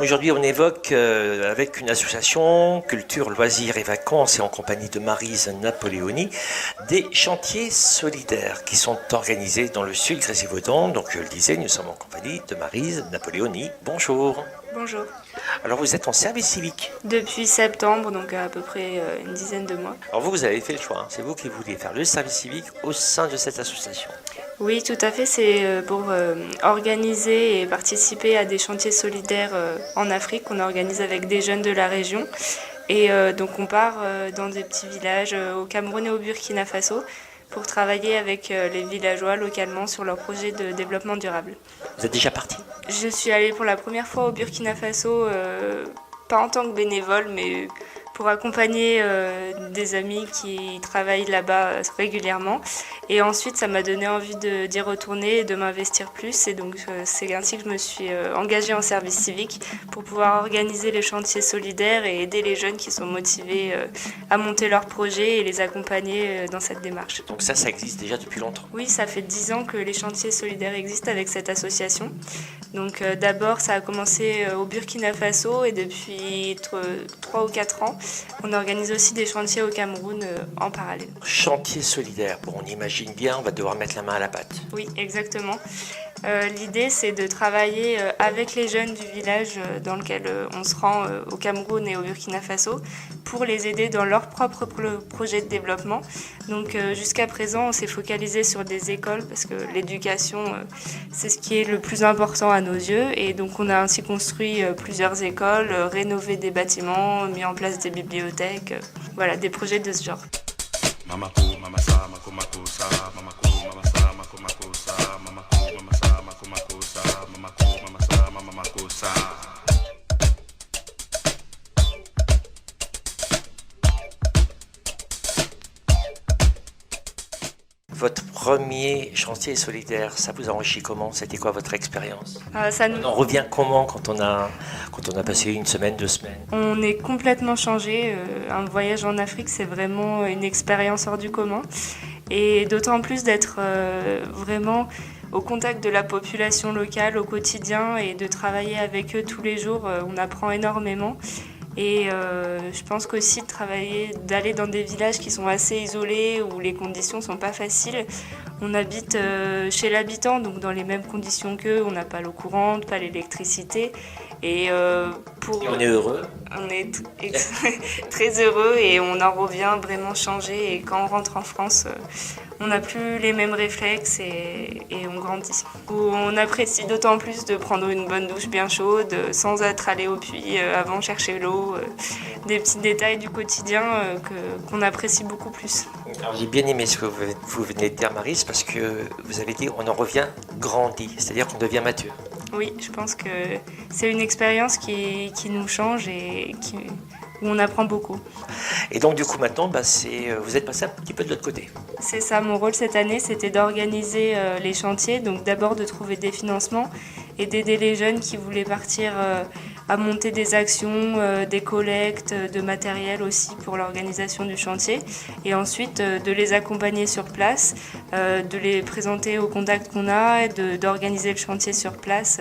Aujourd'hui, on évoque avec une association Culture, Loisirs et Vacances et en compagnie de Maryse Napoléoni des chantiers solidaires qui sont organisés dans le sud Grésivaudan. Donc, je le disais, nous sommes en compagnie de Maryse Napoléoni. Bonjour. Bonjour. Alors, vous êtes en service civique? Depuis septembre, donc à peu près une dizaine de mois. Alors, vous avez fait le choix, hein. C'est vous qui vouliez faire le service civique au sein de cette association. Oui, tout à fait. C'est pour organiser et participer à des chantiers solidaires en Afrique qu'on organise avec des jeunes de la région. Et donc, on part dans des petits villages au Cameroun et au Burkina Faso pour travailler avec les villageois localement sur leurs projets de développement durable. Vous êtes déjà parti? Je suis allée pour la première fois au Burkina Faso, pas en tant que bénévole, mais pour accompagner des amis qui travaillent là-bas régulièrement. Et ensuite, ça m'a donné envie d'y retourner et de m'investir plus. Et donc, c'est ainsi que je me suis engagée en service civique pour pouvoir organiser les chantiers solidaires et aider les jeunes qui sont motivés à monter leurs projets et les accompagner dans cette démarche. Donc ça existe déjà depuis longtemps? Oui, ça fait 10 ans que les chantiers solidaires existent avec cette association. Donc d'abord, ça a commencé au Burkina Faso et depuis 3 ou 4 ans, on organise aussi des chantiers au Cameroun en parallèle. Chantier solidaire, bon, on imagine bien, on va devoir mettre la main à la pâte. Oui, exactement. L'idée, c'est de travailler avec les jeunes du village dans lequel on se rend au Cameroun et au Burkina Faso pour les aider dans leur propre projet de développement. Donc jusqu'à présent, on s'est focalisé sur des écoles parce que l'éducation, c'est ce qui est le plus important à nos yeux. Et donc on a ainsi construit plusieurs écoles, rénové des bâtiments, mis en place des bibliothèques, voilà, des projets de ce genre. Votre premier chantier solidaire, ça vous a enrichi comment? C'était quoi votre expérience? On en revient comment quand on a passé une semaine, 2 semaines? On est complètement changé. Un voyage en Afrique, c'est vraiment une expérience hors du commun. Et d'autant plus d'être vraiment au contact de la population locale au quotidien et de travailler avec eux tous les jours. On apprend énormément. Et je pense qu'aussi d'aller dans des villages qui sont assez isolés, où les conditions sont pas faciles. On habite chez l'habitant, donc dans les mêmes conditions qu'eux. On n'a pas l'eau courante, pas l'électricité. Et on est heureux. On est très heureux et on en revient vraiment changé. Et quand on rentre en France, on n'a plus les mêmes réflexes et on grandit. On apprécie d'autant plus de prendre une bonne douche bien chaude, sans être allé au puits avant chercher l'eau. Des petits détails du quotidien qu'on apprécie beaucoup plus. Alors, j'ai bien aimé ce que vous venez de dire, Maryse, parce que vous avez dit on en revient grandi, c'est-à-dire qu'on devient mature. Oui, je pense que c'est une expérience qui nous change et où on apprend beaucoup. Et donc du coup maintenant, vous êtes passé un petit peu de l'autre côté. C'est ça, mon rôle cette année, c'était d'organiser les chantiers, donc d'abord de trouver des financements et d'aider les jeunes qui voulaient partir à monter des actions, des collectes, de matériel aussi pour l'organisation du chantier. Et ensuite de les accompagner sur place, de les présenter au contact qu'on a et d'organiser le chantier sur place.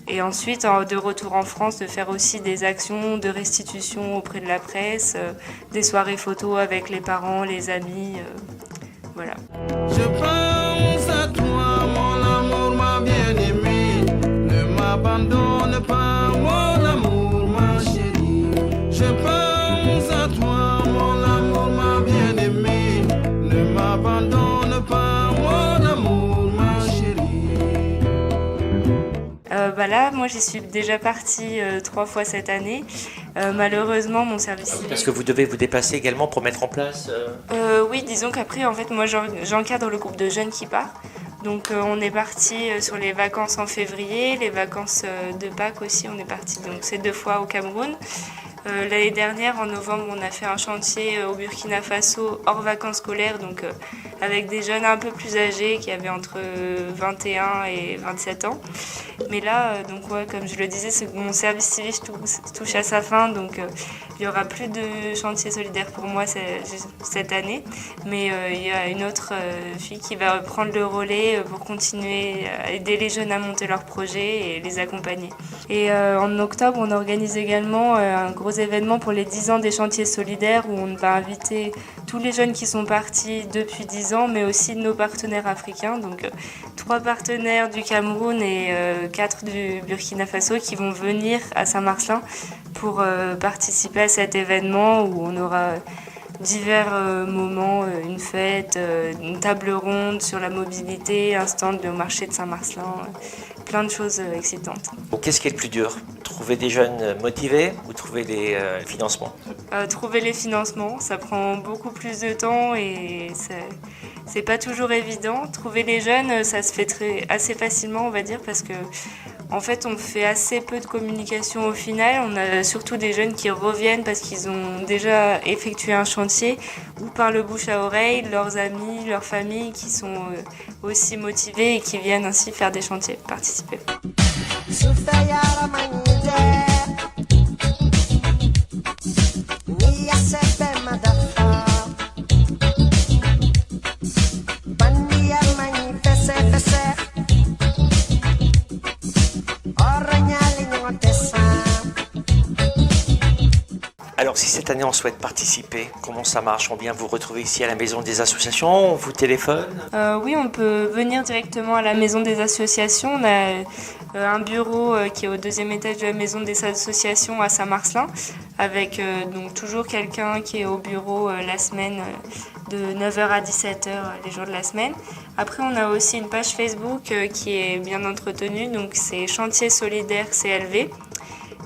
Et ensuite, de retour en France, de faire aussi des actions de restitution auprès de la presse, des soirées photos avec les parents, les amis, voilà. Je pense à toi, mon amour, ma bien-aimée. Ne m'abandonne pas, mon amour, ma chérie. Je pense à toi, mon amour, ma bien-aimée. Ne m'abandonne pas, mon amour, ma chérie. Là, moi, j'y suis déjà partie 3 fois cette année. Malheureusement, mon service civique... Parce que vous devez vous déplacer également pour mettre en place... Oui, disons qu'après, en fait, moi, j'encadre le groupe de jeunes qui part. Donc, on est parti sur les vacances en février, les vacances de Pâques aussi, on est parti. Donc, c'est 2 fois au Cameroun. L'année dernière, en novembre, on a fait un chantier au Burkina Faso hors vacances scolaires, donc avec des jeunes un peu plus âgés qui avaient entre 21 et 27 ans. Mais là, donc ouais, comme je le disais, mon service civique touche à sa fin, donc il n'y aura plus de chantier solidaire pour moi cette année. Mais il y a une autre fille qui va prendre le relais pour continuer à aider les jeunes à monter leurs projets et les accompagner. Et en octobre, on organise également un gros événement pour les 10 ans des chantiers solidaires où on va inviter tous les jeunes qui sont partis depuis 10 ans, mais aussi nos partenaires africains. Donc 3 partenaires du Cameroun et 4 du Burkina Faso qui vont venir à Saint-Marcelin pour participer à cet événement où on aura divers moments, une fête, une table ronde sur la mobilité, un stand au marché de Saint-Marcelin, plein de choses excitantes. Qu'est-ce qui est le plus dur? Trouver des jeunes motivés ou trouver des financements? Trouver les financements, ça prend beaucoup plus de temps et c'est pas toujours évident. Trouver les jeunes, ça se fait assez facilement, on va dire, parce que en fait, on fait assez peu de communication au final. On a surtout des jeunes qui reviennent parce qu'ils ont déjà effectué un chantier ou par le bouche à oreille, leurs amis, leurs familles qui sont aussi motivés et qui viennent ainsi faire des chantiers, participer. Alors si cette année on souhaite participer, comment ça marche? On vient vous retrouver ici à la maison des associations, on vous téléphone? Oui, on peut venir directement à la maison des associations. On a un bureau qui est au 2e étage de la maison des associations à Saint-Marcelin, avec donc toujours quelqu'un qui est au bureau la semaine de 9h à 17h les jours de la semaine. Après, on a aussi une page Facebook qui est bien entretenue, donc c'est Chantier Solidaire CLV.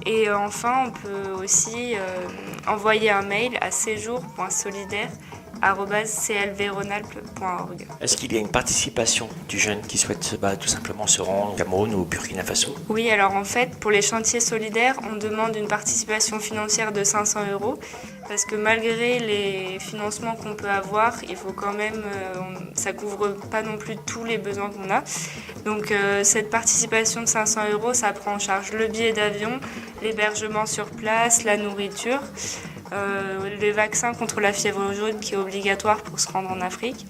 Et enfin, on peut aussi envoyer un mail à séjour.solidaire@clvronalpe.org. Est-ce qu'il y a une participation du jeune qui souhaite tout simplement se rendre au Cameroun ou au Burkina Faso? Oui, alors en fait, pour les chantiers solidaires, on demande une participation financière de 500 € parce que malgré les financements qu'on peut avoir, il faut quand même, ça couvre pas non plus tous les besoins qu'on a. Donc cette participation de 500 €, ça prend en charge le billet d'avion, l'hébergement sur place, la nourriture, les vaccins contre la fièvre jaune qui est obligatoire pour se rendre en Afrique.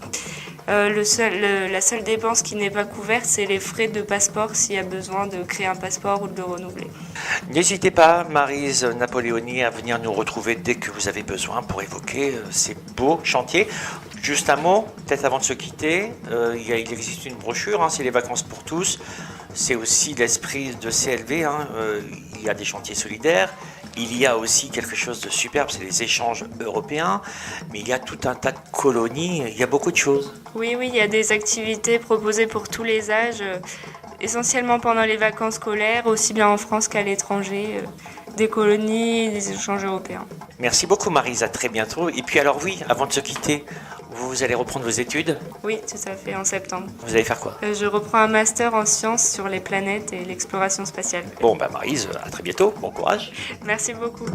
La seule dépense qui n'est pas couverte, c'est les frais de passeport s'il y a besoin de créer un passeport ou de le renouveler. N'hésitez pas, Maryse Napoléoni, à venir nous retrouver dès que vous avez besoin pour évoquer ces beaux chantiers. Juste un mot, peut-être avant de se quitter, il existe une brochure, c'est les vacances pour tous. C'est aussi l'esprit de CLV, il y a des chantiers solidaires. Il y a aussi quelque chose de superbe, c'est les échanges européens, mais il y a tout un tas de colonies, il y a beaucoup de choses. Oui, il y a des activités proposées pour tous les âges, essentiellement pendant les vacances scolaires, aussi bien en France qu'à l'étranger, des colonies, des échanges européens. Merci beaucoup Maryse, à très bientôt. Et puis alors oui, avant de se quitter, vous allez reprendre vos études? Oui, tout à fait, en septembre. Vous allez faire quoi? Je reprends un master en sciences sur les planètes et l'exploration spatiale. Bon, Maryse, à très bientôt, bon courage. Merci beaucoup.